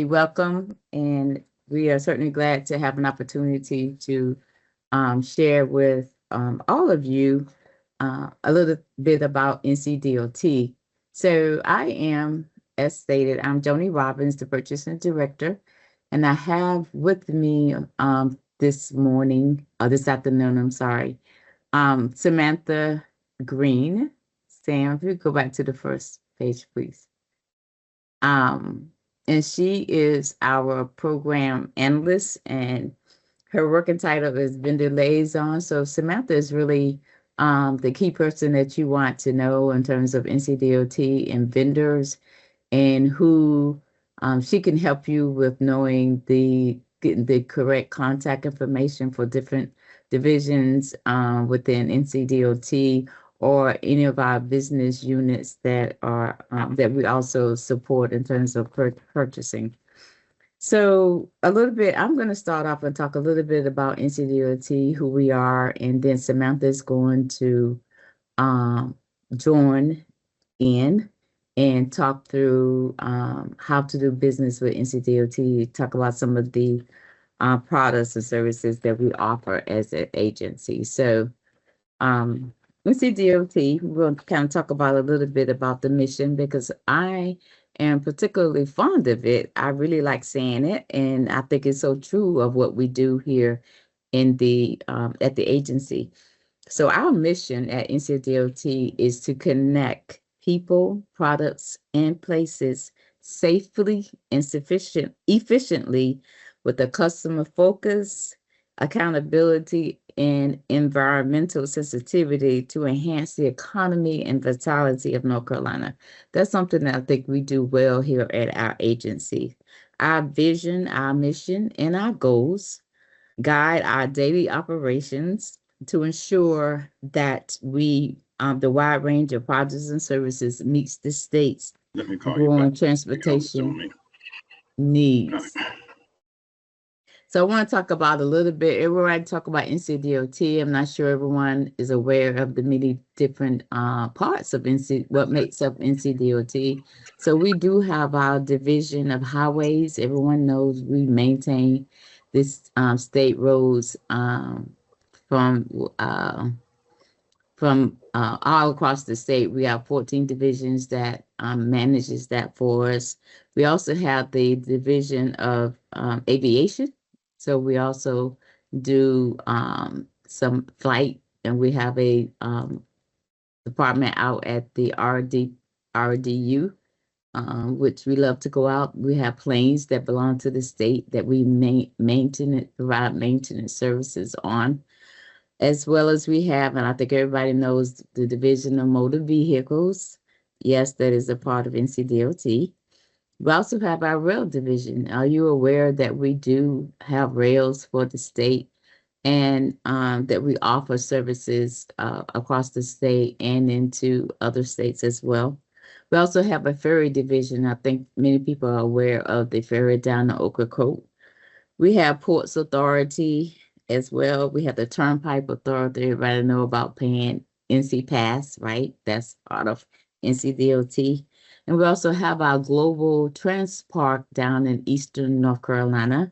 welcome, and we are certainly glad to have an opportunity to share with all of you a little bit about NCDOT. So I am, as stated, I'm Joni Robbins, the Purchasing Director, and I have with me this afternoon, I'm sorry, Samantha Green. Sam, if you go back to the first page, please. And she is our program analyst, and her working title is vendor liaison. So Samantha is really the key person that you want to know in terms of NCDOT and vendors, and who she can help you with knowing getting the correct contact information for different divisions within NCDOT, or any of our business units that are that we also support in terms of purchasing. So a little bit, I'm going to start off and talk a little bit about NCDOT, who we are, and then Samantha is going to um, join in and talk through how to do business with NCDOT, talk about some of the products and services that we offer as an agency. So um, NCDOT, we'll kind of talk about a little bit about the mission, because I am particularly fond of it. I really like saying it, and I think it's so true of what we do here in the at the agency. So our mission at NCDOT is to connect people, products, and places safely and efficiently with a customer focus, accountability, and environmental sensitivity to enhance the economy and vitality of North Carolina. That's something that I think we do well here at our agency. Our vision, our mission, and our goals guide our daily operations to ensure that the wide range of products and services meets the state's growing transportation needs. So I want to talk about a little bit. Everyone talk about NCDOT. I'm not sure everyone is aware of the many different parts of what makes up NCDOT. So we do have our division of highways. Everyone knows we maintain this state roads from all across the state. We have 14 divisions that manages that for us. We also have the division of aviation. So we also do some flight, and we have a department out at the RDU, which we love to go out. We have planes that belong to the state that we provide maintenance services on, as well as we have, and I think everybody knows, the division of motor vehicles. Yes, that is a part of NCDOT. We also have our rail division. Are you aware that we do have rails for the state, and that we offer services across the state and into other states as well? We also have a ferry division. I think many people are aware of the ferry down the Ocracoke. We have Ports Authority as well. We have the Turnpike Authority. Everybody know about paying NC Pass, right? That's part of NCDOT. And we also have our Global Transpark down in Eastern North Carolina.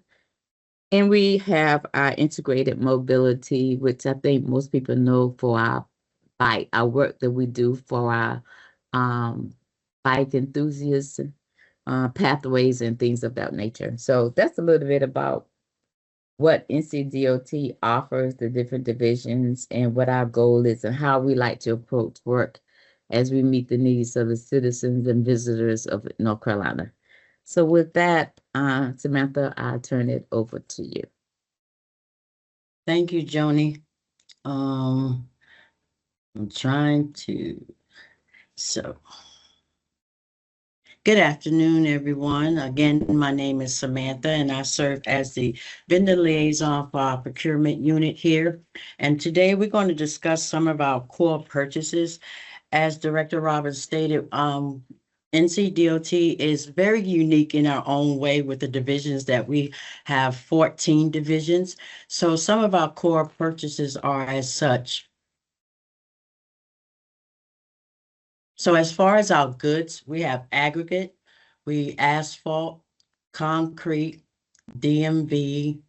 And we have our integrated mobility, which I think most people know for our work that we do for our bike enthusiasts, pathways, and things of that nature. So that's a little bit about what NCDOT offers, the different divisions, and what our goal is, and how we like to approach work as we meet the needs of the citizens and visitors of North Carolina. So with that, Samantha, I'll turn it over to you. Thank you, Joni. I'm trying to, good afternoon, everyone. Again, my name is Samantha, and I serve as the vendor liaison for our procurement unit here. And today we're going to discuss some of our core purchases. As Director Roberts stated, NCDOT is very unique in our own way with the divisions that we have 14 divisions. So some of our core purchases are as such. So as far as our goods, we have aggregate, asphalt, concrete, DMV.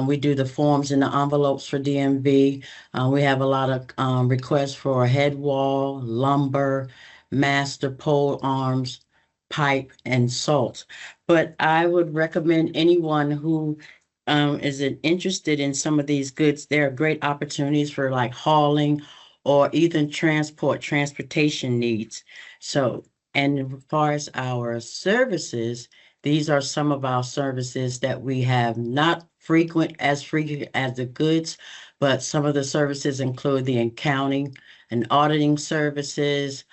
We do the forms and the envelopes for DMV. We have a lot of requests for head wall, lumber, master pole arms, pipe, and salt. But I would recommend anyone who is interested in some of these goods. There are great opportunities for like hauling or even transportation needs. So, and as far as our services, these are some of our services that we have, not frequent as the goods, but some of the services include the accounting and auditing services,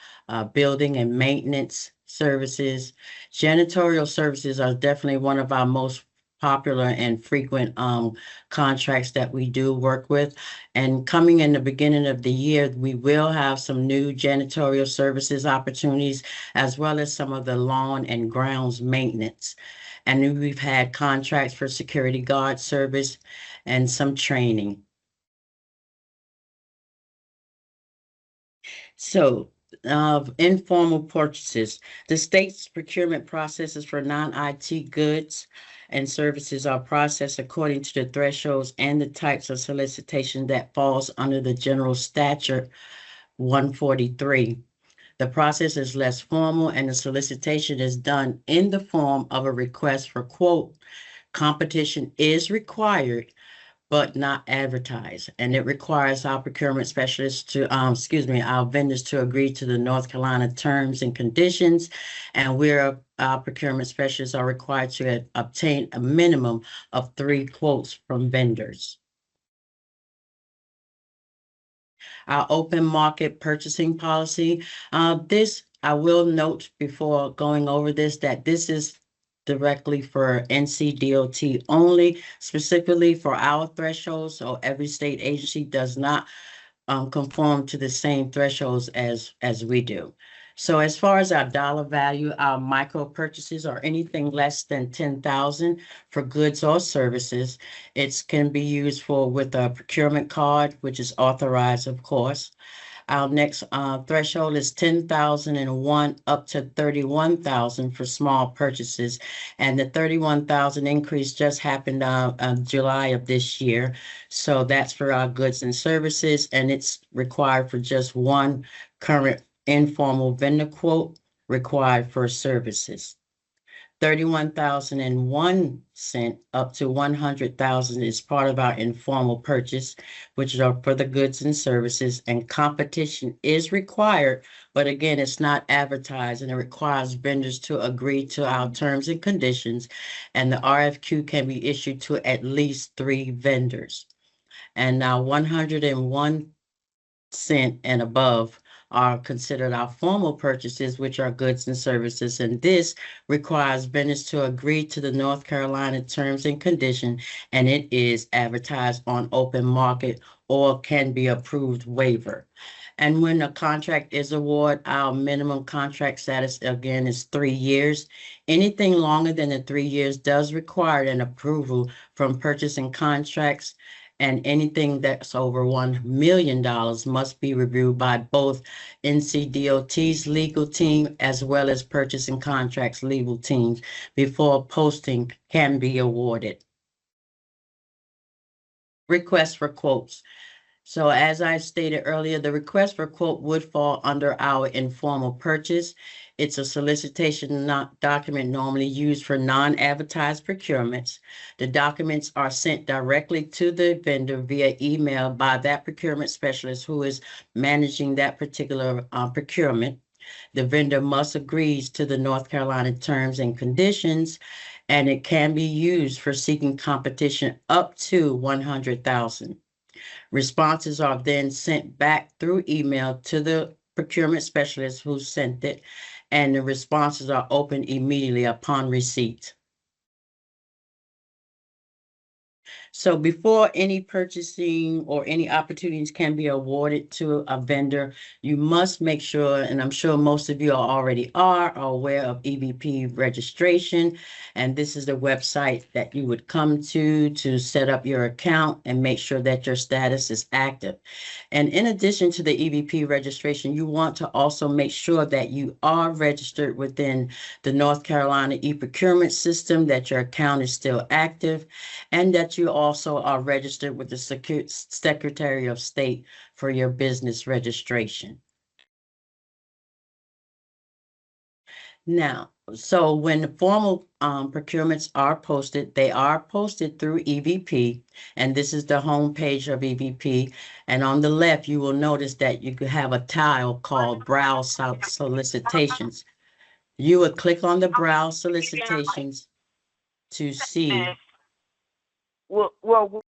building and maintenance services. Janitorial services are definitely one of our most popular and frequent contracts that we do work with. And coming in the beginning of the year, we will have some new janitorial services opportunities, as well as some of the lawn and grounds maintenance. And then we've had contracts for security guard service and some training. So, informal purchases. The state's procurement processes for non-IT goods and services are processed according to the thresholds and the types of solicitation that falls under the general statute 143. The process is less formal and the solicitation is done in the form of a request for quote. Competition is required but not advertised. And it requires our procurement specialists to, our vendors to agree to the North Carolina terms and conditions. And our procurement specialists are required to obtain a minimum of 3 quotes from vendors. Our open market purchasing policy. This, I will note before going over this, that this is directly for NCDOT only, specifically for our thresholds. So every state agency does not conform to the same thresholds as we do. So as far as our dollar value, our micro purchases are anything less than 10,000 for goods or services. It can be used for with a procurement card, which is authorized, of course. Our next threshold is 10,001 up to 31,000 for small purchases. And the 31,000 increase just happened July of this year. So that's for our goods and services, and it's required for just one current informal vendor quote required for services. 31,001 up to 100,000 is part of our informal purchase, which are for the goods and services, and competition is required, but again, it's not advertised, and it requires vendors to agree to our terms and conditions, and the RFQ can be issued to at least 3 vendors. And now 101 cent and above are considered our formal purchases, which are goods and services. And this requires vendors to agree to the North Carolina terms and conditions, and it is advertised on open market or can be approved waiver. And when a contract is awarded, our minimum contract status again is 3 years. Anything longer than the 3 years does require an approval from purchasing contracts, and anything that's over $1 million must be reviewed by both NCDOT's legal team as well as purchasing contracts legal teams before posting can be awarded. Request for quotes. So as I stated earlier, the request for quote would fall under our informal purchase. It's a solicitation document normally used for non-advertised procurements. The documents are sent directly to the vendor via email by that procurement specialist who is managing that particular procurement. The vendor must agree to the North Carolina terms and conditions, and it can be used for seeking competition up to 100,000. Responses are then sent back through email to the procurement specialist who sent it, and the responses are opened immediately upon receipt. So before any purchasing or any opportunities can be awarded to a vendor, you must make sure, and I'm sure most of you are aware of EVP registration. And this is the website that you would come to set up your account and make sure that your status is active. And in addition to the EVP registration, you want to also make sure that you are registered within the North Carolina e-procurement system, that your account is still active, and that you also are registered with the Secretary of State for your business registration. Now, so when the formal procurements are posted, they are posted through EVP, and this is the home page of EVP. And on the left, you will notice that you could have a tile called Browse Solicitations. You would click on the Browse Solicitations to see. Well,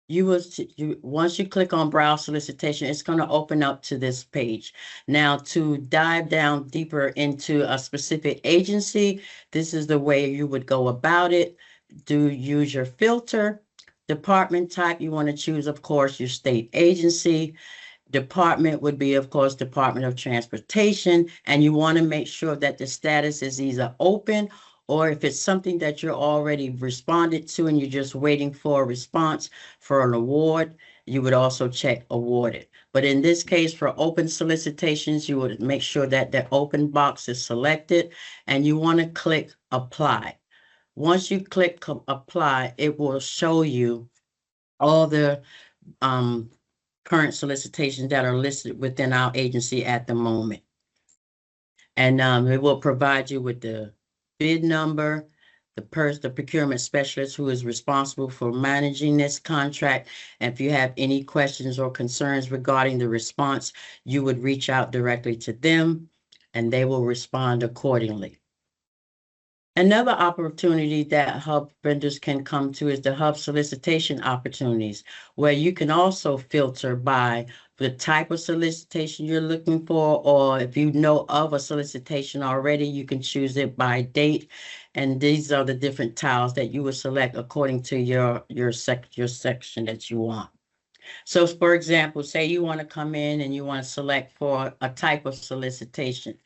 Once you click on browse solicitation, it's going to open up to this page. Now, to dive down deeper into a specific agency, this is the way you would go about it. Use your filter. Department type, you want to choose, of course, your state agency. Department would be, of course, Department of Transportation, and you want to make sure that the status is either open, or if it's something that you're already responded to and you're just waiting for a response for an award, you would also check awarded. But in this case, for open solicitations, you would make sure that the open box is selected, and you want to click apply. Once you click apply, it will show you all the current solicitations that are listed within our agency at the moment. And it will provide you with the bid number, the procurement specialist who is responsible for managing this contract. And if you have any questions or concerns regarding the response, you would reach out directly to them and they will respond accordingly. Another opportunity that hub vendors can come to is the hub solicitation opportunities, where you can also filter by the type of solicitation you're looking for, or if you know of a solicitation already, you can choose it by date. And these are the different tiles that you would select according to your section that you want. So for example, say you want to come in and you want to select for a type of solicitation.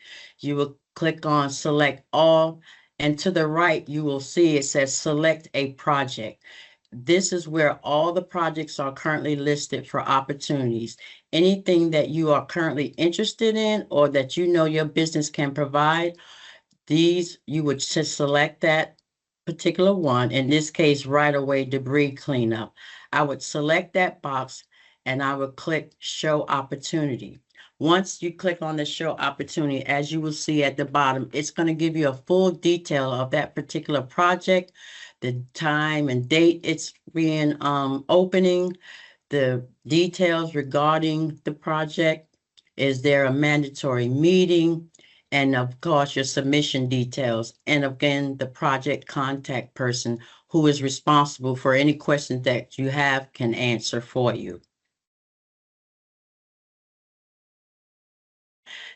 You will click on select all, and to the right, you will see it says select a project. This is where all the projects are currently listed for opportunities. Anything that you are currently interested in or that you know your business can provide, you would just select that particular one. In this case, right away debris cleanup. I would select that box and I would click show opportunity. Once you click on the show opportunity, as you will see at the bottom, it's going to give you a full detail of that particular project, the time and date it's being opening, the details regarding the project. Is there a mandatory meeting? And of course, your submission details. And again, the project contact person who is responsible for any questions that you have can answer for you.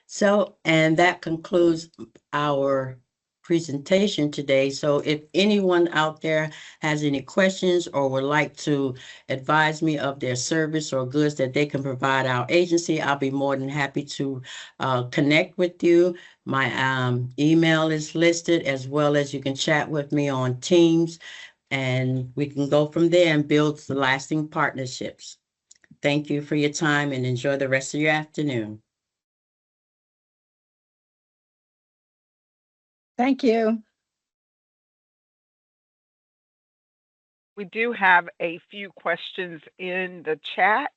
So, and that concludes our presentation today. So if anyone out there has any questions or would like to advise me of their service or goods that they can provide our agency, I'll be more than happy to connect with you. My email is listed, as well as you can chat with me on Teams, and we can go from there and build lasting partnerships. Thank you for your time and enjoy the rest of your afternoon. Thank you. we do have a few questions in the chat.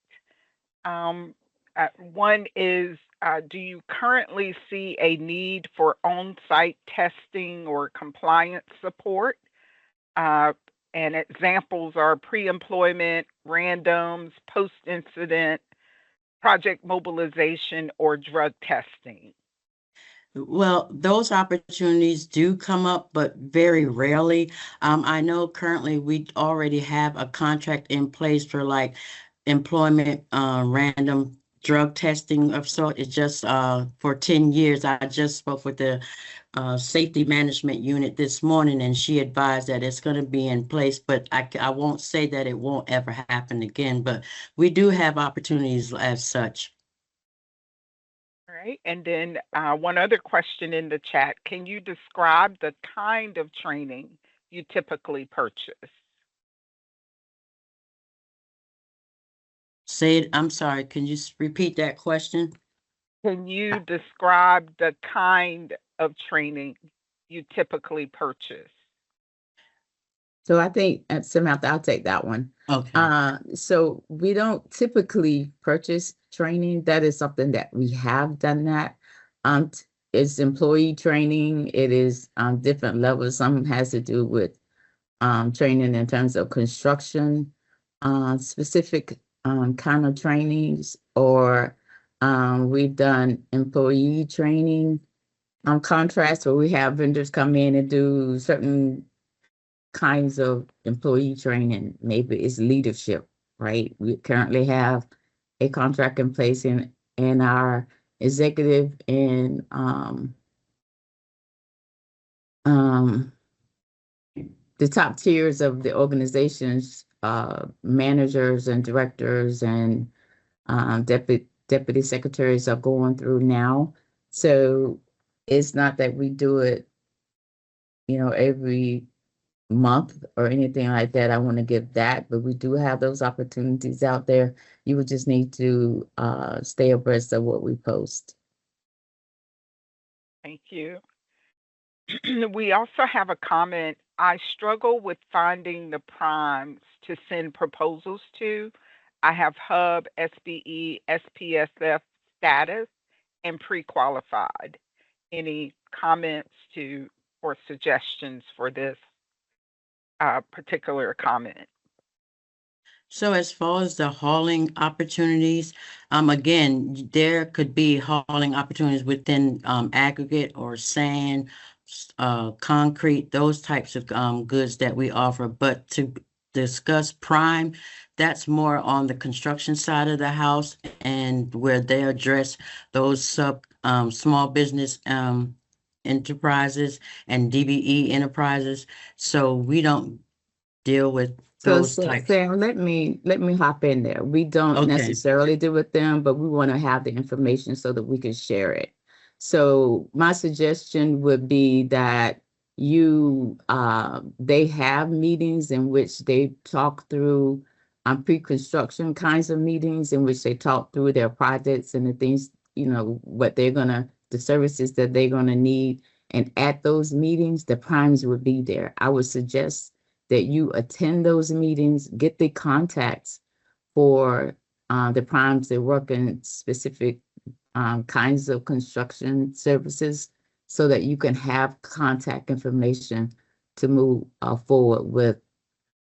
One is, do you currently see a need for on-site testing or compliance support? And examples are pre-employment, randoms, post-incident, project mobilization, or drug testing. Well, those opportunities do come up, but very rarely. I know currently we already have a contract in place for like employment random drug testing of sort. It's just for 10 years. I just spoke with the safety management unit this morning, and she advised that it's going to be in place, but I won't say that it won't ever happen again, but we do have opportunities as such. All right. And then one other question in the chat. Can you describe the kind of training you typically purchase? I'm sorry, can you repeat that question? Can you describe the kind of training you typically purchase? So I think, Samantha, I'll take that one. Okay. So we don't typically purchase training. That is something that we have done that. It's employee training. It is different levels. Some has to do with training in terms of construction, specific kind of trainings, or we've done employee training contracts where we have vendors come in and do certain kinds of employee training. Maybe it's leadership, right? We currently have a contract in place in our executive and um, the top tiers of the organizations, managers and directors and deputy secretaries are going through now. So it's not that we do it, every month or anything like that. I want to give that, but we do have those opportunities out there. You would just need to stay abreast of what we post. Thank you. We also have a comment. I struggle with finding the primes to send proposals to. I have Hub, SBE, SPSF status, and pre-qualified. Any comments or suggestions for this particular comment? So as far as the hauling opportunities, again, there could be hauling opportunities within aggregate or sand, concrete, those types of goods that we offer. But to discuss prime, that's more on the construction side of the house, and where they address those small business enterprises and DBE enterprises. So we don't deal with So, those types. Sam, let me hop in there. We don't Okay. necessarily do with them, but we want to have the information so that we can share it. So my suggestion would be that they have meetings in which they talk through pre-construction kinds of meetings in which they talk through their projects and the things, what the services that they're gonna need. And at those meetings, the primes would be there. I would suggest that you attend those meetings, get the contacts for the primes that work in specific kinds of construction services so that you can have contact information to move forward with.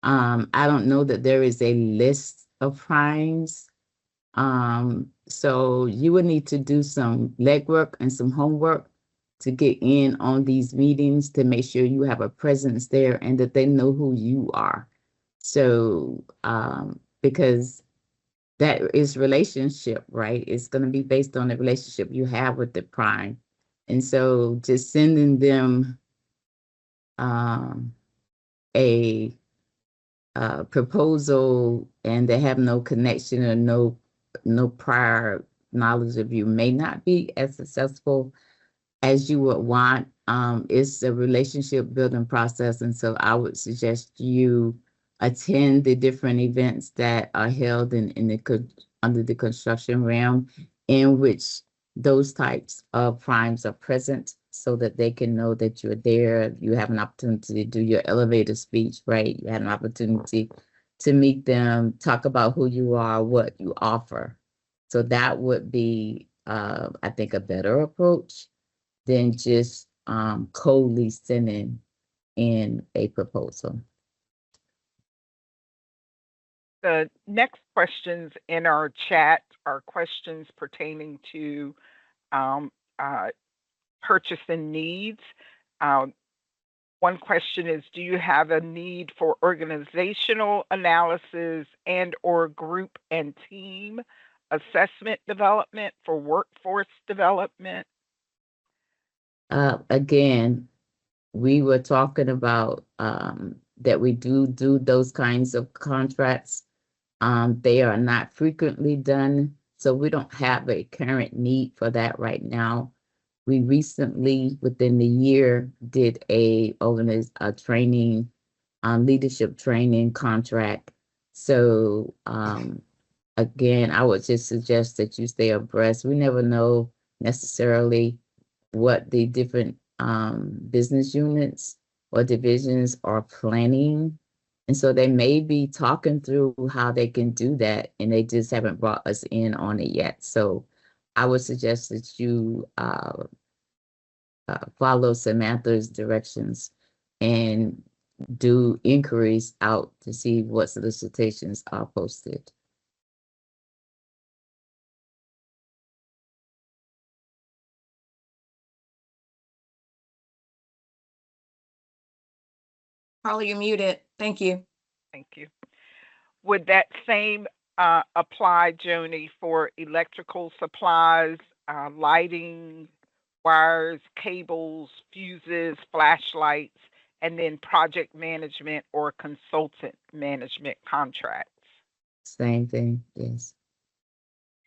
I don't know that there is a list of primes. So you would need to do some legwork and some homework to get in on these meetings to make sure you have a presence there and that they know who you are. So, because that is relationship, right? It's going to be based on the relationship you have with the prime. And so just sending them um, a proposal and they have no connection or no prior knowledge of you may not be as successful as you would want. It's a relationship building process. And so I would suggest you attend the different events that are held under the construction realm in which those types of primes are present so that they can know that you're there. You have an opportunity to do your elevator speech, right? You have an opportunity to meet them, talk about who you are, what you offer. So that would be, I think, a better approach than just coldly sending in a proposal. The next questions in our chat are questions pertaining to um, uh, purchasing needs. Um, One question is, do you have a need for organizational analysis and or group and team assessment development for workforce development? Again, we were talking about that we do those kinds of contracts. They are not frequently done, so we don't have a current need for that right now. We recently, within the year, did a training, leadership training contract. So again, I would just suggest that you stay abreast. We never know necessarily what the different business units or divisions are planning. And so they may be talking through how they can do that, and they just haven't brought us in on it yet. So I would suggest that you follow Samantha's directions and do inquiries out to see what solicitations are posted. Paula, you're muted. Thank you. Thank you. Would that same apply, Joni, for electrical supplies, lighting, wires, cables, fuses, flashlights, and then project management or consultant management contracts? Same thing, yes.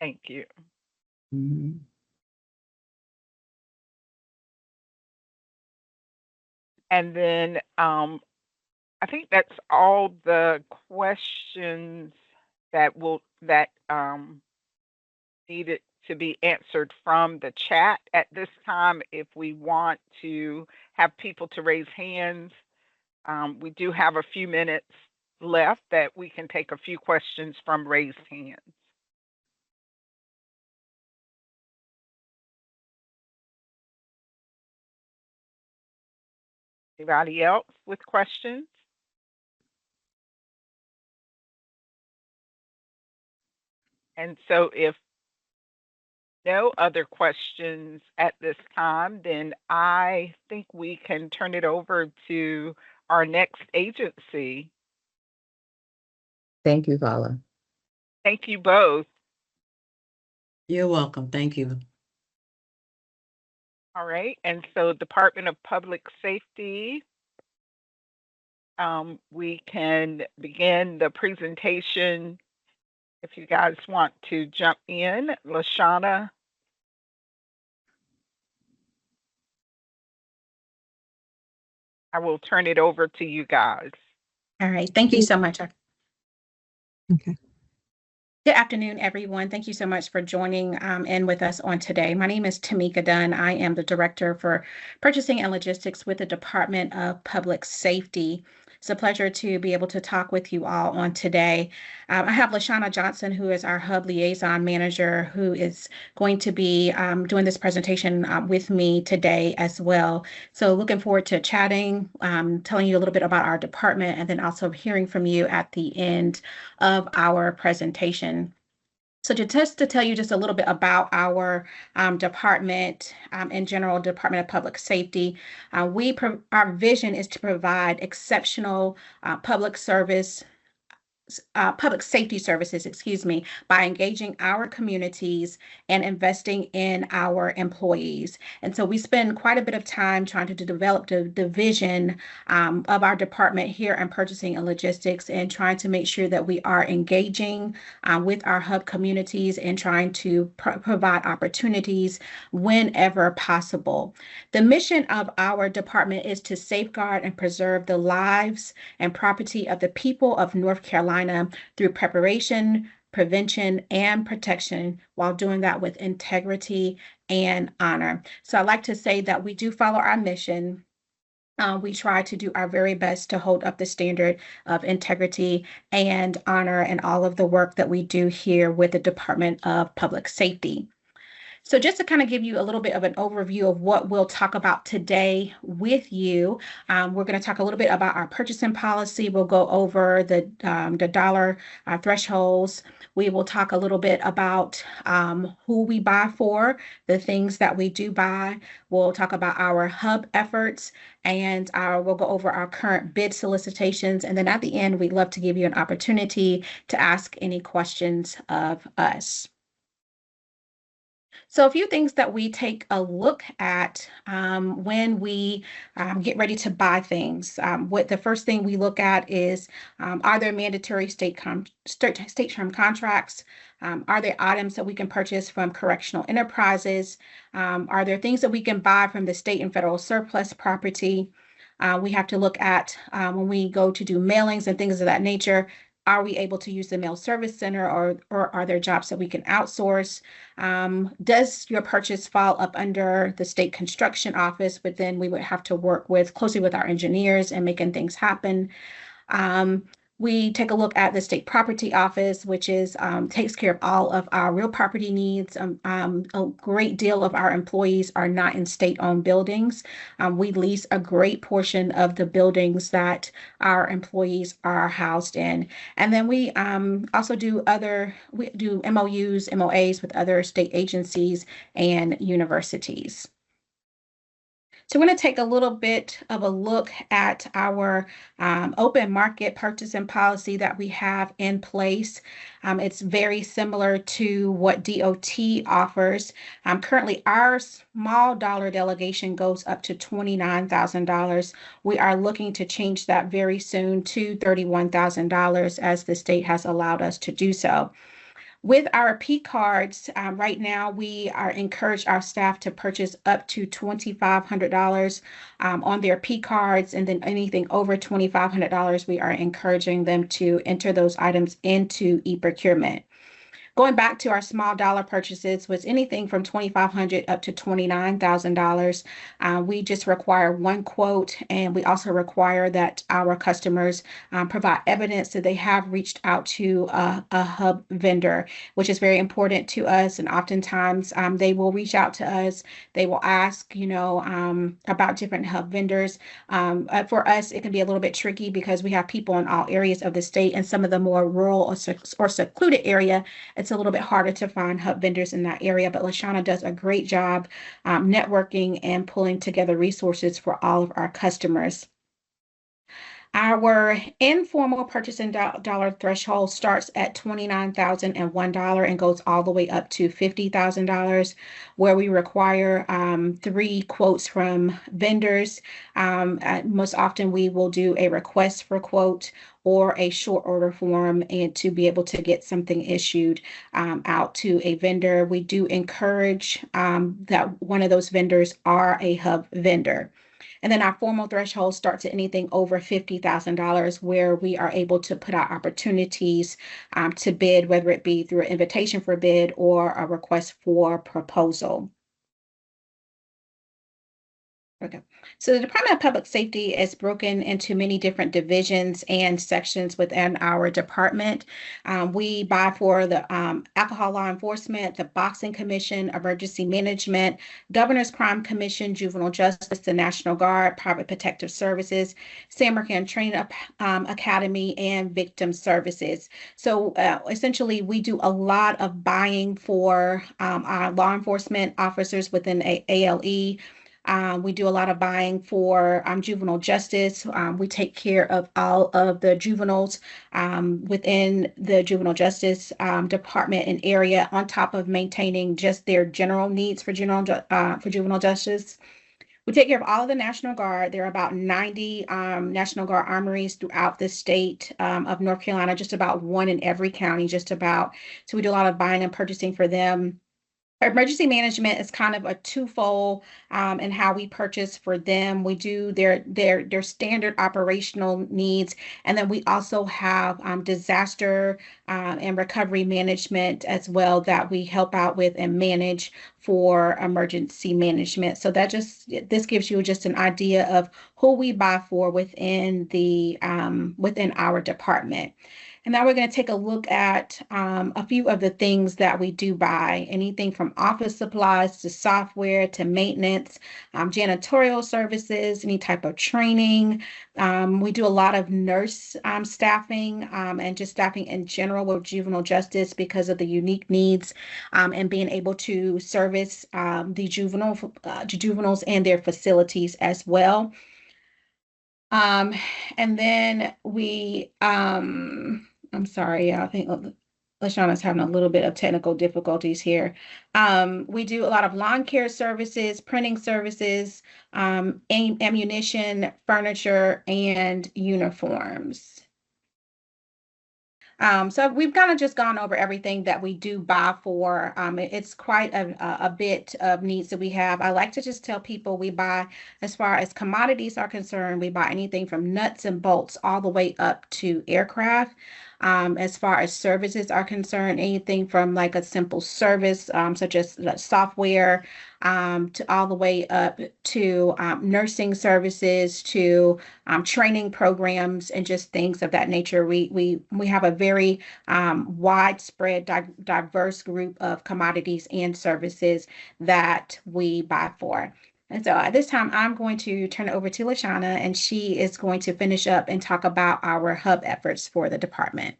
Thank you. Mhm. And then I think that's all the questions that needed to be answered from the chat at this time. If we want to have people to raise hands, we do have a few minutes left that we can take a few questions from raised hands. Anybody else with questions? And so if no other questions at this time, then I think we can turn it over to our next agency. Thank you, Paula. Thank you both. You're welcome. Thank you. All right. And so Department of Public Safety, we can begin the presentation. If you guys want to jump in, Lashana. I will turn it over to you guys. All right. Thank you so much. Okay. Good afternoon, everyone. Thank you so much for joining in with us on today. My name is Tamika Dunn. I am the Director for Purchasing and Logistics with the Department of Public Safety. It's a pleasure to be able to talk with you all on today. I have Lashana Johnson, who is our Hub Liaison Manager, who is going to be doing this presentation with me today as well. So looking forward to chatting, telling you a little bit about our department, and then also hearing from you at the end of our presentation. So just to tell you just a little bit about our department in general, Department of Public Safety, our vision is to provide exceptional public safety services, by engaging our communities and investing in our employees. And so we spend quite a bit of time trying to develop the vision of our department here in purchasing and logistics, and trying to make sure that we are engaging with our hub communities and trying to provide opportunities whenever possible. The mission of our department is to safeguard and preserve the lives and property of the people of North Carolina through preparation, prevention, and protection, while doing that with integrity and honor. So I like to say that we do follow our mission. We try to do our very best to hold up the standard of integrity and honor in all of the work that we do here with the Department of Public Safety. So just to kind of give you a little bit of an overview of what we'll talk about today with you, we're going to talk a little bit about our purchasing policy. We'll go over the dollar thresholds. We will talk a little bit about who we buy for, the things that we do buy. We'll talk about our hub efforts, and we'll go over our current bid solicitations. And then at the end, we'd love to give you an opportunity to ask any questions of us. So a few things that we take a look at when we get ready to buy things. What the first thing we look at is, are there mandatory state term contracts? Are there items that we can purchase from correctional enterprises? Are there things that we can buy from the state and federal surplus property? We have to look at when we go to do mailings and things of that nature. Are we able to use the mail service center, or are there jobs that we can outsource? Does your purchase fall up under the state construction office? But then we would have to work closely with our engineers and making things happen. Um, we take a look at the state property office, which takes care of all of our real property needs. A great deal of our employees are not in state-owned buildings. We lease a great portion of the buildings that our employees are housed in. And then we also do MOUs, MOAs with other state agencies and universities. So we're going to take a little bit of a look at our open market purchasing policy that we have in place. It's very similar to what DOT offers. Currently, our small dollar delegation goes up to $29,000. We are looking to change that very soon to $31,000 as the state has allowed us to do so. With our P cards, right now we are encourage our staff to purchase up to $2,500 on their P cards, and then anything over $2,500, we are encouraging them to enter those items into e-procurement. Going back to our small dollar purchases, was anything from $2,500 up to $29,000. We just require one quote, and we also require that our customers provide evidence that they have reached out to a hub vendor, which is very important to us. And oftentimes they will reach out to us. They will ask, about different hub vendors. For us, it can be a little bit tricky because we have people in all areas of the state, and some of the more rural or secluded area, it's a little bit harder to find hub vendors in that area, but LaShawna does a great job networking and pulling together resources for all of our customers. Our informal purchasing dollar threshold starts at $29,001 and goes all the way up to $50,000, where we require 3 quotes from vendors. Most often we will do a request for quote or a short order form, and to be able to get something issued out to a vendor. We do encourage that one of those vendors are a hub vendor. And then our formal threshold starts at anything over $50,000, where we are able to put out opportunities to bid, whether it be through an invitation for bid or a request for proposal. Okay. So the Department of Public Safety is broken into many different divisions and sections within our department. We buy for the Alcohol Law Enforcement, the Boxing Commission, Emergency Management, Governor's Crime Commission, Juvenile Justice, the National Guard, Private Protective Services, San Marcan Training Academy, and Victim Services. So essentially, we do a lot of buying for our law enforcement officers within ALE. We do a lot of buying for juvenile justice. We take care of all of the juveniles within the juvenile justice department and area, on top of maintaining just their general needs for juvenile justice. We take care of all of the National Guard. There are about 90 National Guard armories throughout the state of North Carolina, just about one in every county, just about. So we do a lot of buying and purchasing for them. Emergency management is kind of a twofold in how we purchase for them. We do their standard operational needs, and then we also have disaster and recovery management as well that we help out with and manage for emergency management. So this gives you just an idea of who we buy for within our department. And now we're going to take a look at a few of the things that we do buy, anything from office supplies to software to maintenance, janitorial services, any type of training. We do a lot of nurse staffing and just staffing in general with juvenile justice because of the unique needs and being able to service the juveniles and their facilities as well. And then I'm sorry, I think LaShawna's having a little bit of technical difficulties here. We do a lot of lawn care services, printing services, ammunition, furniture, and uniforms. So we've kind of just gone over everything that we do buy for. It's quite a bit of needs that we have. I like to just tell people we buy, as far as commodities are concerned, we buy anything from nuts and bolts all the way up to aircraft. As far as services are concerned, anything from like a simple service, such as software, to all the way up to nursing services, to training programs, and just things of that nature. We have a very widespread, diverse group of commodities and services that we buy for. And so at this time, I'm going to turn it over to LaShawna, and she is going to finish up and talk about our hub efforts for the department.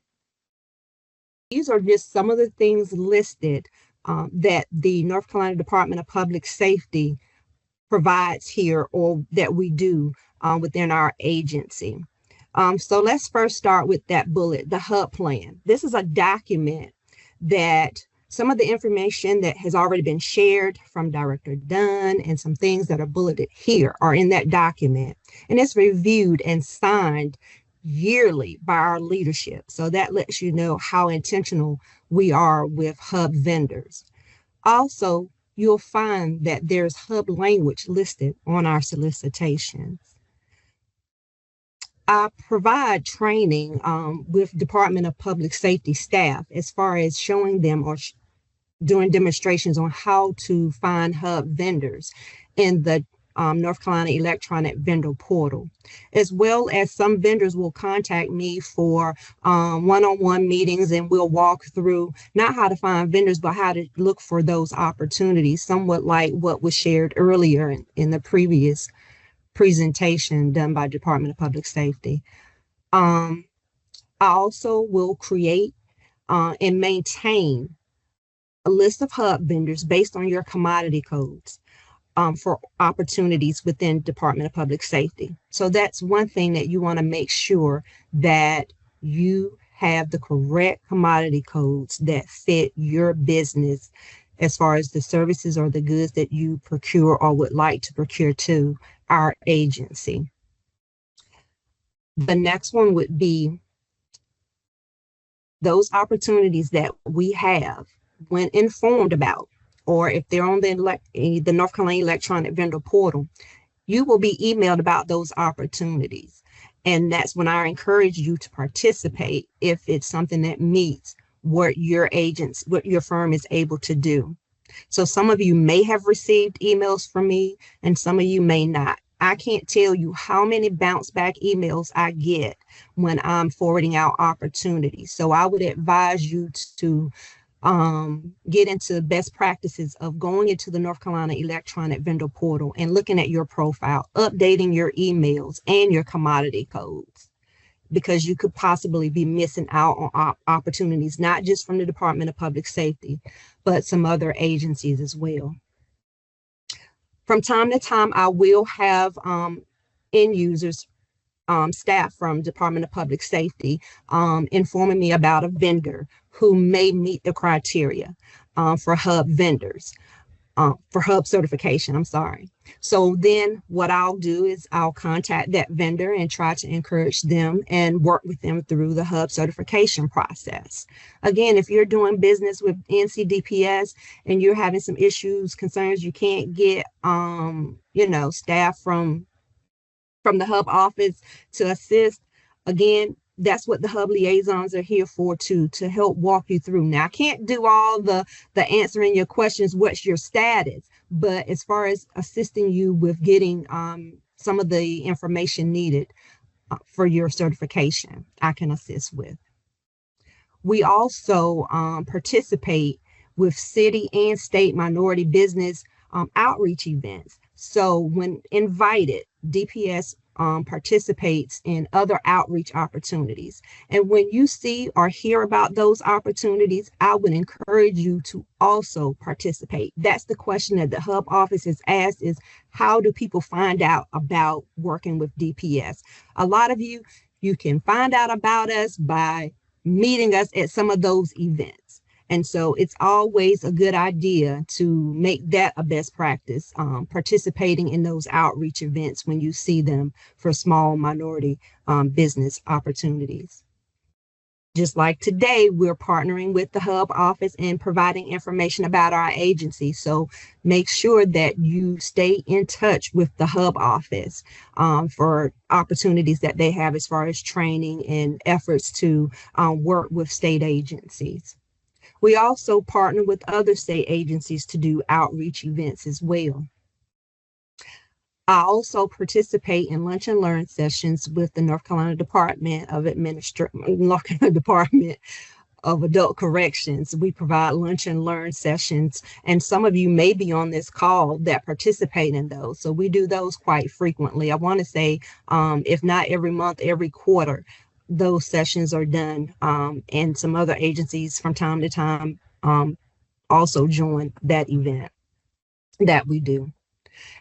These are just some of the things listed that the North Carolina Department of Public Safety provides here, or that we do within our agency. So let's first start with that bullet, the hub plan. This is a document that some of the information that has already been shared from Director Dunn and some things that are bulleted here are in that document. And it's reviewed and signed yearly by our leadership. So that lets you know how intentional we are with hub vendors. Also, you'll find that there's hub language listed on our solicitations. I provide training with Department of Public Safety staff as far as showing them or doing demonstrations on how to find hub vendors in the North Carolina electronic vendor portal, as well as some vendors will contact me for one-on-one meetings, and we'll walk through not how to find vendors, but how to look for those opportunities, somewhat like what was shared earlier in the previous presentation done by Department of Public Safety. I also will create and maintain a list of hub vendors based on your commodity codes for opportunities within Department of Public Safety. So that's one thing that you want to make sure that you have the correct commodity codes that fit your business as far as the services or the goods that you procure or would like to procure to our agency. The next one would be those opportunities that we have when informed about, or if they're on the North Carolina electronic vendor portal, you will be emailed about those opportunities. And that's when I encourage you to participate if it's something that meets what your firm is able to do. So some of you may have received emails from me and some of you may not. I can't tell you how many bounce back emails I get when I'm forwarding out opportunities. So I would advise you to get into best practices of going into the North Carolina electronic vendor portal and looking at your profile, updating your emails and your commodity codes, because you could possibly be missing out on opportunities, not just from the Department of Public Safety, but some other agencies as well. From time to time, I will have end users, staff from Department of Public Safety informing me about a vendor who may meet the criteria for hub vendors, for hub certification, I'm sorry. So then what I'll do is I'll contact that vendor and try to encourage them and work with them through the hub certification process. Again, if you're doing business with NCDPS and you're having some issues, concerns, you can't get, staff from the hub office to assist, again, that's what the hub liaisons are here for, to help walk you through. Now, I can't do all the answering your questions, what's your status, but as far as assisting you with getting some of the information needed for your certification, I can assist with. We also participate with city and state minority business outreach events. So when invited, DPS participates in other outreach opportunities. And when you see or hear about those opportunities, I would encourage you to also participate. That's the question that the hub office is asked, is how do people find out about working with DPS? A lot of you can find out about us by meeting us at some of those events. And so it's always a good idea to make that a best practice, participating in those outreach events when you see them for small minority business opportunities. Just like today, we're partnering with the Hub office and providing information about our agency. So make sure that you stay in touch with the Hub office for opportunities that they have as far as training and efforts to work with state agencies. We also partner with other state agencies to do outreach events as well. I also participate in lunch and learn sessions with the North Carolina Department of Adult Corrections. We provide lunch and learn sessions, and some of you may be on this call that participate in those. So we do those quite frequently. I want to say, if not every month, every quarter, those sessions are done. And some other agencies from time to time also join that event that we do.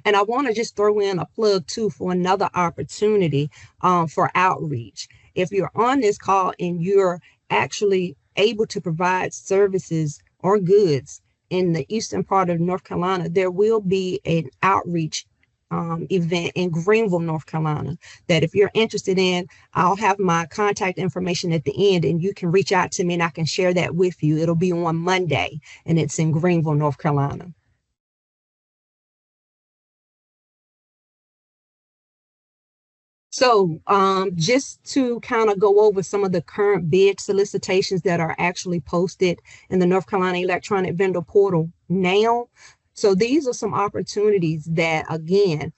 And I want to just throw in a plug too for another opportunity for outreach. If you're on this call and you're actually able to provide services or goods in the eastern part of North Carolina, there will be an outreach event in Greenville, North Carolina, that if you're interested in, I'll have my contact information at the end and you can reach out to me and I can share that with you. It'll be on Monday and it's in Greenville, North Carolina. So just to kind of go over some of the current bid solicitations that are actually posted in the North Carolina Electronic Vendor Portal now. So these are some opportunities that, again,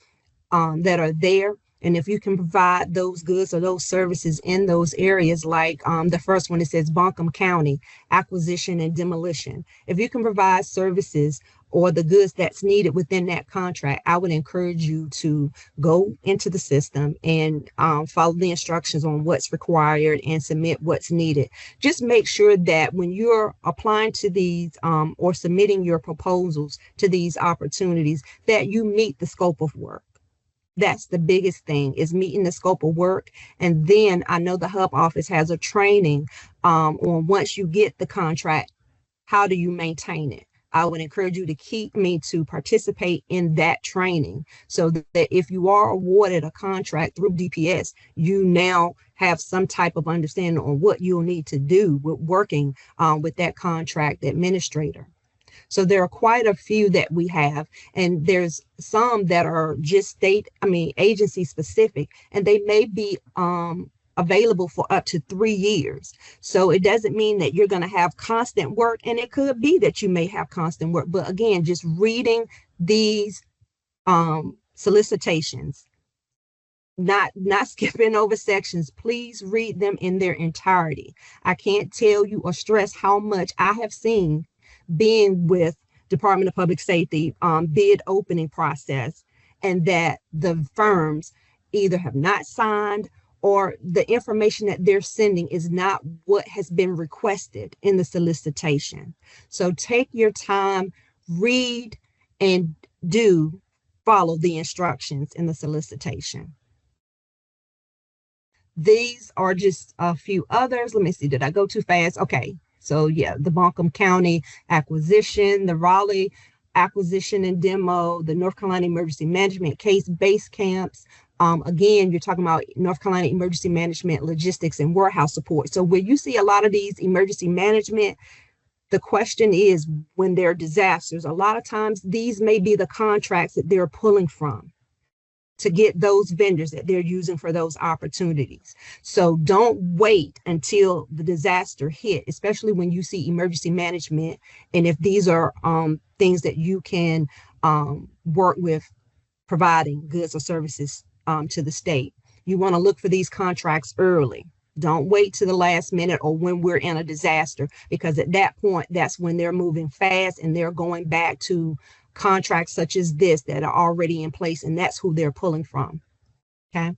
that are there. And if you can provide those goods or those services in those areas, like the first one, it says Buncombe County acquisition and demolition. If you can provide services or the goods that's needed within that contract, I would encourage you to go into the system and follow the instructions on what's required and submit what's needed. Just make sure that when you're applying to these or submitting your proposals to these opportunities, that you meet the scope of work. That's the biggest thing, is meeting the scope of work. And then I know the Hub office has a training on once you get the contract, how do you maintain it? I would encourage you to participate in that training so that if you are awarded a contract through DPS, you now have some type of understanding on what you'll need to do with working with that contract administrator. So there are quite a few that we have, and there's some that are just agency specific, and they may be available for up to 3 years. So it doesn't mean that you're going to have constant work, and it could be that you may have constant work. But again, just reading these solicitations, not skipping over sections, please read them in their entirety. I can't tell you or stress how much I have seen being with Department of Public Safety bid opening process, and that the firms either have not signed or the information that they're sending is not what has been requested in the solicitation. So take your time, read, and do follow the instructions in the solicitation. These are just a few others. Let me see, did I go too fast? Okay. So yeah, the Buncombe County acquisition, the Raleigh acquisition and demo, the North Carolina Emergency Management case base camps. Again, you're talking about North Carolina Emergency Management logistics and warehouse support. So where you see a lot of these emergency management, the question is, when there are disasters, a lot of times these may be the contracts that they're pulling from to get those vendors that they're using for those opportunities. So don't wait until the disaster hit, especially when you see emergency management. And if these are things that you can work with providing goods or services to the state, you want to look for these contracts early. Don't wait to the last minute or when we're in a disaster, because at that point, that's when they're moving fast and they're going back to contracts such as this that are already in place, and that's who they're pulling from. Okay.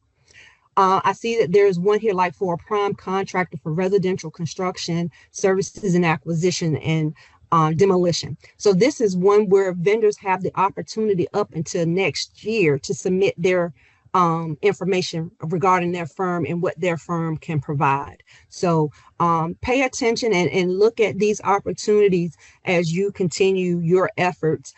I see that there's one here, like for a prime contractor for residential construction services and acquisition and demolition. So this is one where vendors have the opportunity up until next year to submit their information regarding their firm and what their firm can provide. So pay attention and look at these opportunities as you continue your efforts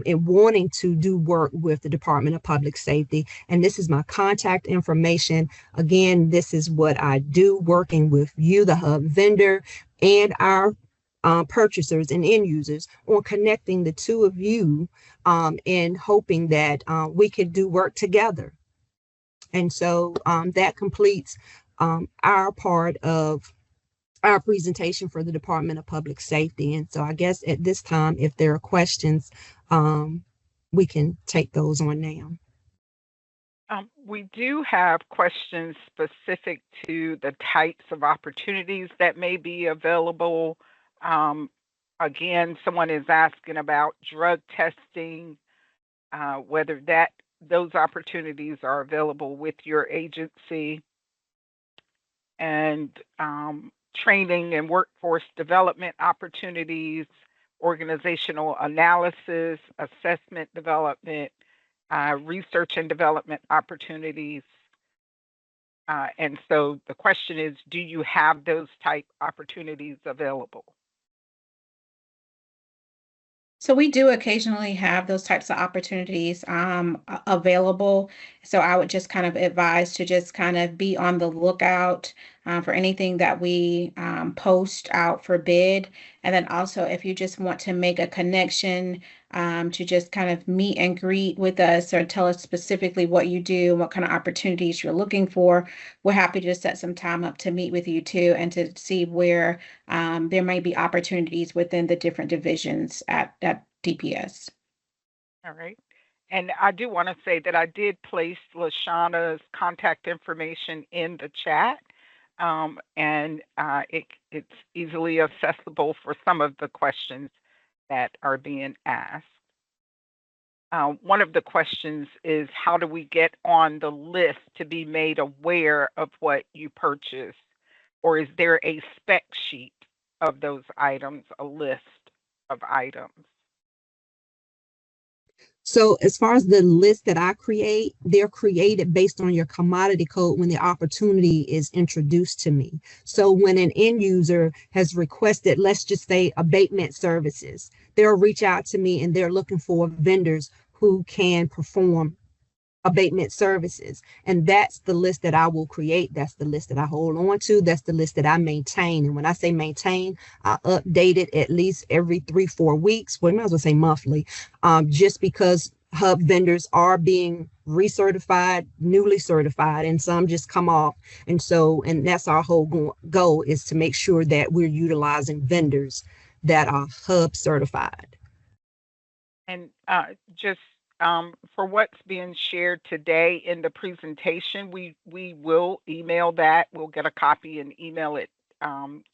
in wanting to do work with the Department of Public Safety. And this is my contact information. Again, this is what I do working with you, the hub vendor, and our purchasers and end users on connecting the two of you and hoping that we can do work together. And so that completes our part of our presentation for the Department of Public Safety. And so I guess at this time, if there are questions, we can take those on now. We do have questions specific to the types of opportunities that may be available. Again, someone is asking about drug testing, whether those opportunities are available with your agency, and training and workforce development opportunities, organizational analysis, assessment development, research and development opportunities. And so the question is, do you have those type opportunities available? So we do occasionally have those types of opportunities available. So I would just kind of advise to just kind of be on the lookout for anything that we post out for bid. And then also, if you just want to make a connection to just kind of meet and greet with us or tell us specifically what you do, what kind of opportunities you're looking for, we're happy to set some time up to meet with you too and to see where there may be opportunities within the different divisions at DPS. All right. And I do want to say that I did place LaShawna's contact information in the chat, and it's easily accessible for some of the questions that are being asked. One of the questions is, how do we get on the list to be made aware of what you purchase? Or is there a spec sheet of those items, a list of items? So as far as the list that I create, they're created based on your commodity code when the opportunity is introduced to me. So when an end user has requested, let's just say, abatement services, they'll reach out to me and they're looking for vendors who can perform abatement services. And that's the list that I will create. That's the list that I hold on to. That's the list that I maintain. And when I say maintain, I update it at least every 3-4 weeks. Well, I might as well say monthly, just because hub vendors are being recertified, newly certified, and some just come off. And so, and that's our whole goal, is to make sure that we're utilizing vendors that are hub certified. And just for what's being shared today in the presentation, we will email that. We'll get a copy and email it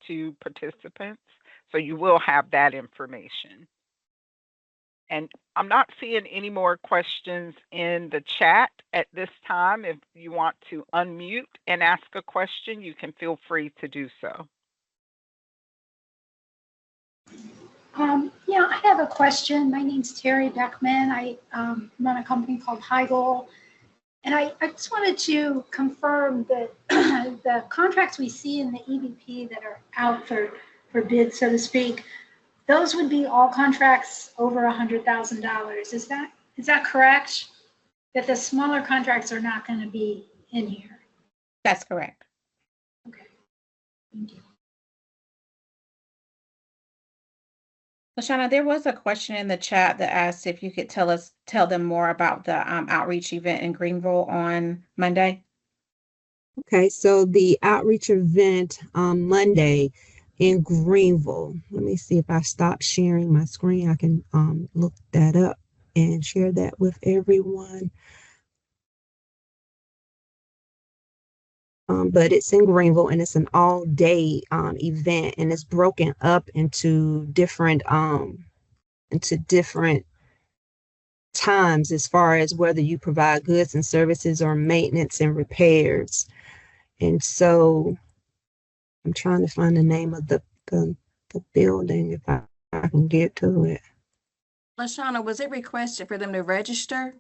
to participants. So you will have that information. And I'm not seeing any more questions in the chat at this time. If you want to unmute and ask a question, you can feel free to do so. Yeah, I have a question. My name's Terry Beckman. I run a company called Heigl. And I just wanted to confirm that the contracts we see in the EVP that are out for bid, so to speak, those would be all contracts over $100,000. Is that correct? That the smaller contracts are not going to be in here? That's correct. Okay, thank you. LaShawna, there was a question in the chat that asked if you could tell them more about the outreach event in Greenville on Monday. Okay, so the outreach event on Monday in Greenville. Let me see if I stop sharing my screen. I can look that up and share that with everyone. But it's in Greenville and it's an all-day event, and it's broken up into different times as far as whether you provide goods and services or maintenance and repairs. And so I'm trying to find the name of the building if I can get to it. LaShawna, was it requested for them to register?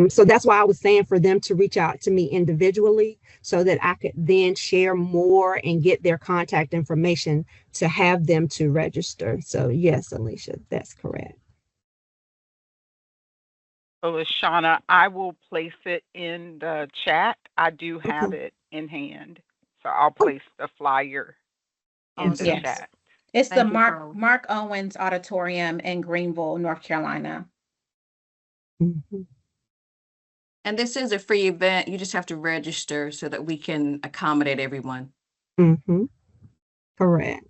So that's why I was saying for them to reach out to me individually so that I could then share more and get their contact information to have them to register. So yes, Alicia, that's correct. So, Lashana, I will place it in the chat. I do have Okay. it in hand. So I'll Oh, place the flyer in the Awesome. Yes. chat. It's the Thank you, Mark Carl. Mark Owens Auditorium in Greenville, North Carolina. mhm, And this is a free event. You just have to register so that we can accommodate everyone. mhm, correct.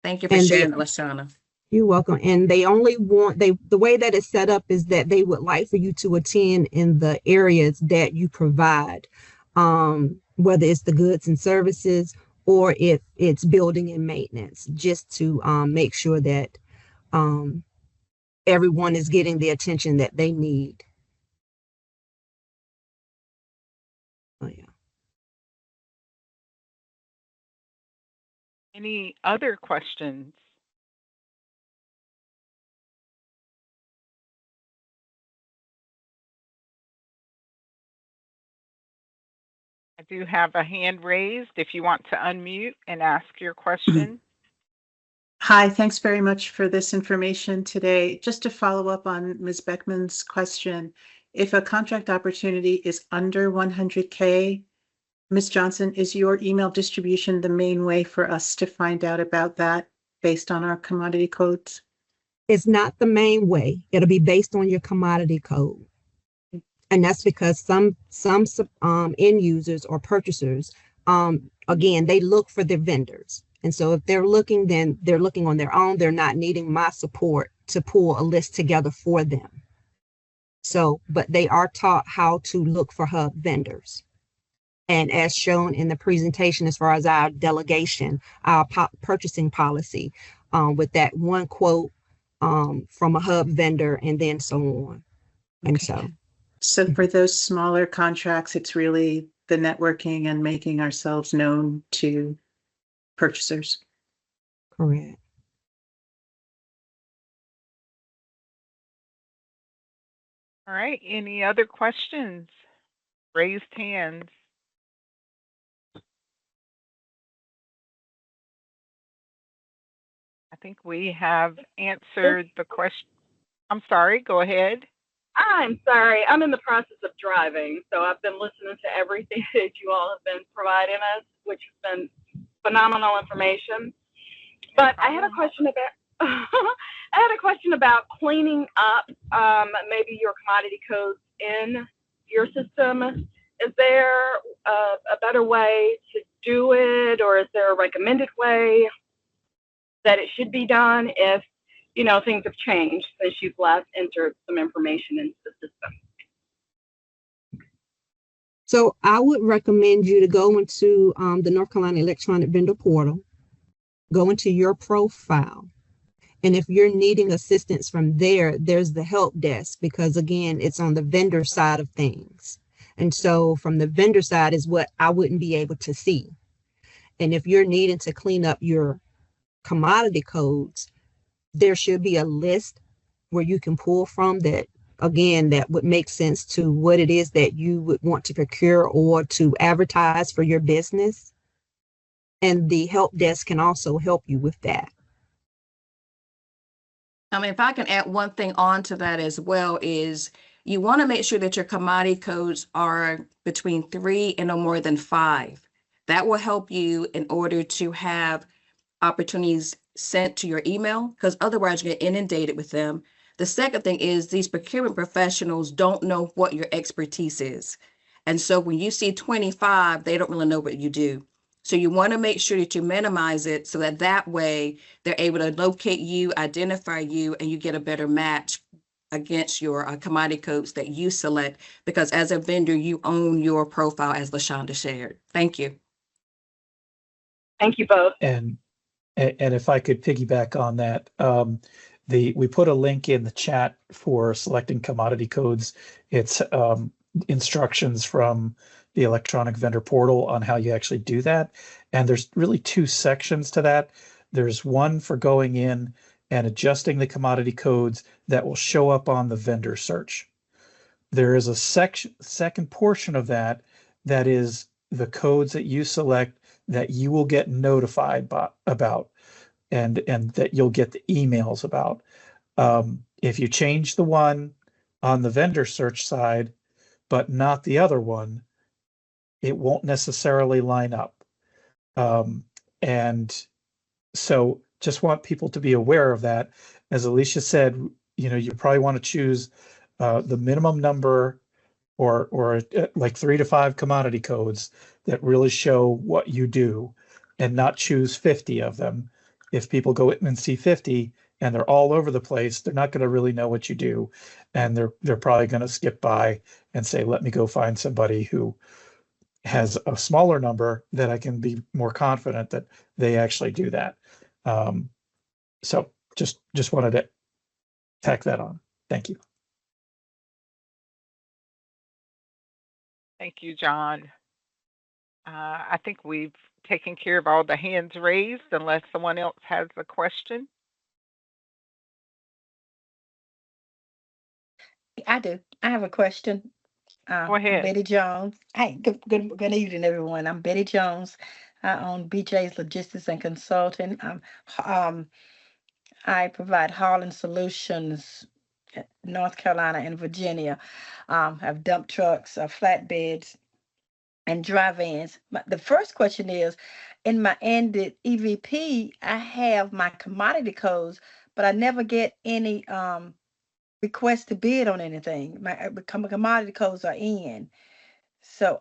Thank you for And they, sharing, Lashana. you're welcome. And they only want the way that it's set up is that they would like for you to attend in the areas that you provide, whether it's the goods and services or if it's building and maintenance, just to make sure that um, everyone is getting the attention that they need. Oh yeah. Any other questions? I do have a hand raised if you want to unmute and ask your question. Hi, thanks very much for this information today. Just to follow up on Ms. Beckman's question, if a contract opportunity is under 100K, Ms. Johnson, is your email distribution the main way for us to find out about that based on our commodity codes? It's not the main way. It'll be based on your commodity code. And that's because some end users or purchasers, again, they look for their vendors. And so if they're looking, then they're looking on their own. They're not needing my support to pull a list together for them. So, but they are taught how to look for hub vendors. And as shown in the presentation, as far as our delegation, our purchasing policy, with that one quote from a hub vendor, and then so on. And Okay. So for those smaller contracts, it's really the networking and making ourselves known to purchasers. correct. All right. Any other questions? Raised hands. I think we have answered the question. I'm sorry, go ahead. I'm sorry. I'm in the process of driving, so I've been listening to everything that you all have been providing us, which has been phenomenal information. But I had a question about I had a question about cleaning up maybe your commodity codes in your system. Is there a better way to do it, or is there a recommended way that it should be done if things have changed since you've last entered some information into the system? So I would recommend you to go into the North Carolina Electronic Vendor Portal, go into your profile. And if you're needing assistance from there, there's the help desk, because again, it's on the vendor side of things. And so from the vendor side is what I wouldn't be able to see. And if you're needing to clean up your commodity codes, there should be a list where you can pull from that, again, that would make sense to what it is that you would want to procure or to advertise for your business. And the help desk can also help you with that. I mean, if I can add one thing on to that as well, is you want to make sure that your commodity codes are between 3 and no more than 5. That will help you in order to have opportunities sent to your email, because otherwise you get inundated with them. The second thing is these procurement professionals don't know what your expertise is. And so when you see 25, they don't really know what you do. So you want to make sure that you minimize it so that that way they're able to locate you, identify you, and you get a better match against your commodity codes that you select, because as a vendor, you own your profile, as LaShonda shared. Thank you. Thank you both. And if I could piggyback on that, we put a link in the chat for selecting commodity codes. It's instructions from the electronic vendor portal on how you actually do that. And there's really 2 sections to that. There's one for going in and adjusting the commodity codes that will show up on the vendor search. there is a second portion of that that is the codes that you select that you will get notified about, and that you'll get the emails about. If you change the one on the vendor search side, but not the other one, it won't necessarily line up. And so just want people to be aware of that. As Alicia said, you probably want to choose the minimum number or like 3 to 5 commodity codes that really show what you do, and not choose 50 of them. If people go in and see 50 and they're all over the place, they're not going to really know what you do, and they're probably going to skip by and say, let me go find somebody who has a smaller number that I can be more confident that they actually do that. So just wanted to tack that on. Thank you. Thank you, John. I think we've taken care of all the hands raised unless someone else has a question. I do. I have a question. Go I'm ahead. Betty Jones. Hey, good evening, everyone. I'm Betty Jones. I own BJ's Logistics and Consulting. Um, I provide hauling solutions, North Carolina and Virginia. Have dump trucks, flatbeds, and dry vans. The first question is, in my ended EVP, I have my commodity codes, but I never get any request to bid on anything. My commodity codes are in. So,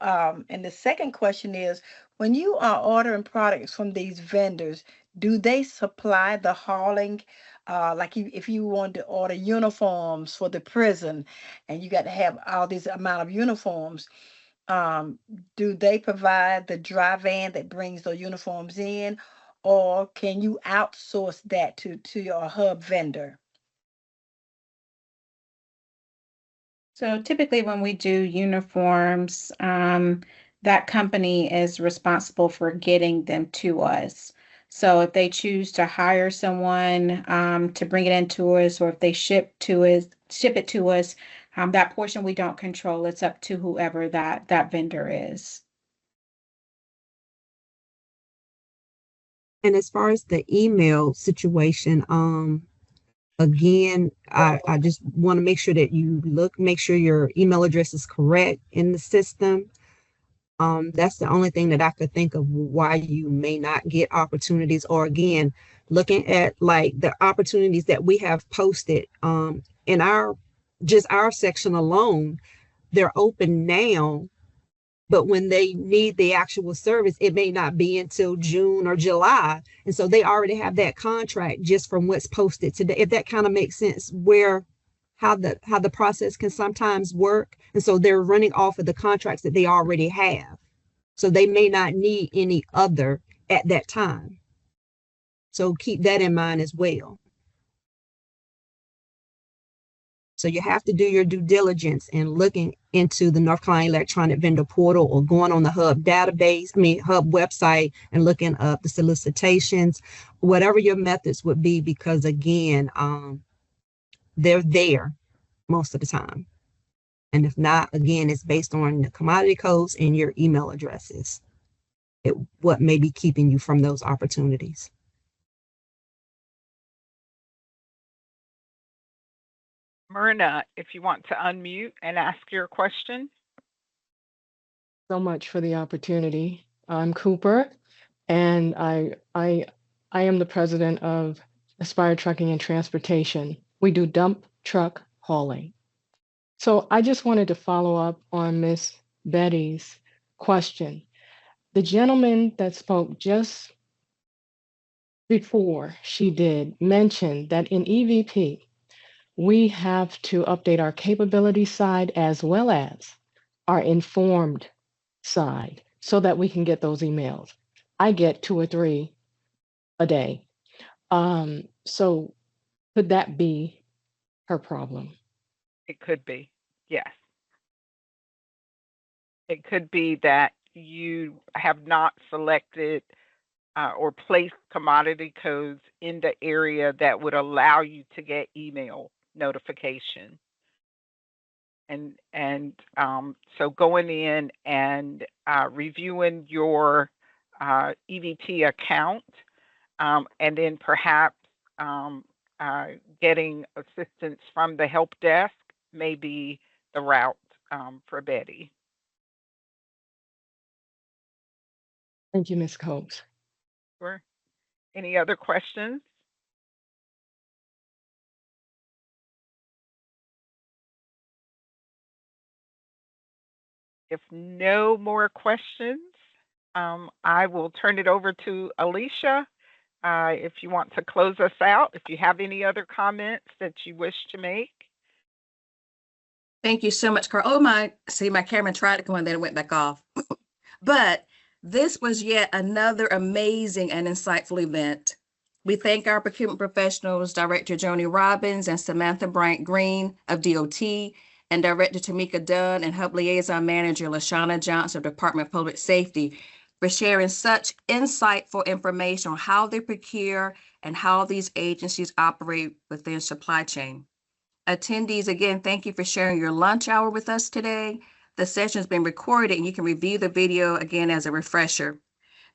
and the second question is, when you are ordering products from these vendors, do they supply the hauling? Like if you want to order uniforms for the prison and you got to have all this amount of uniforms, um, do they provide the dry van that brings the uniforms in, or can you outsource that to your hub vendor? So typically when we do uniforms, that company is responsible for getting them to us. So if they choose to hire someone to bring it into us, or if they ship it to us, that portion we don't control. It's up to whoever that vendor is. And as far as the email situation, again, I just want to make sure that you make sure your email address is correct in the system. That's the only thing that I could think of why you may not get opportunities, or again, looking at like the opportunities that we have posted in our section alone, they're open now, but when they need the actual service, it may not be until June or July. And so they already have that contract just from what's posted today. If that kind of makes sense, where how the process can sometimes work. And so they're running off of the contracts that they already have. So they may not need any other at that time. So keep that in mind as well. So you have to do your due diligence in looking into the North Carolina Electronic Vendor Portal, or going on the Hub Hub website and looking up the solicitations, whatever your methods would be, because again, they're there most of the time. And if not, again, it's based on the commodity codes and your email addresses. What may be keeping you from those opportunities. Myrna, if you want to unmute and ask your question. So much for the opportunity. I'm Cooper, and I am the president of Aspire Trucking and Transportation. We do dump truck hauling. So I just wanted to follow up on Miss Betty's question. The gentleman that spoke just before she did mention that in EVP, we have to update our capability side as well as our informed side so that we can get those emails. I get 2 or 3 a day. So could that be her problem? It could be, yes. It could be that you have not selected or placed commodity codes in the area that would allow you to get email notification. So going in and reviewing your EVP account, and then perhaps um, getting assistance from the help desk may be the route for Betty. Thank you, Ms. Copes. Sure. Any other questions? If no more questions, I will turn it over to Alicia. If you want to close us out, if you have any other comments that you wish to make. Thank you so much, Carl. Oh my, see, my camera tried to come on, then it went back off. But this was yet another amazing and insightful event. We thank our procurement professionals, Director Joni Robbins and Samantha Bryant Green of DOT, and Director Tamika Dunn and Hub Liaison Manager LaShawna Johnson of Department of Public Safety for sharing such insightful information on how they procure and how these agencies operate within supply chain. Attendees, again, thank you for sharing your lunch hour with us today. The session has been recorded and you can review the video again as a refresher.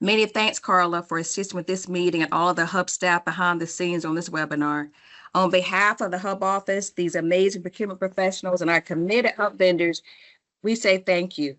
Many thanks, Carla, for assisting with this meeting and all of the Hub staff behind the scenes on this webinar. On behalf of the Hub office, these amazing procurement professionals and our committed Hub vendors, we say thank you.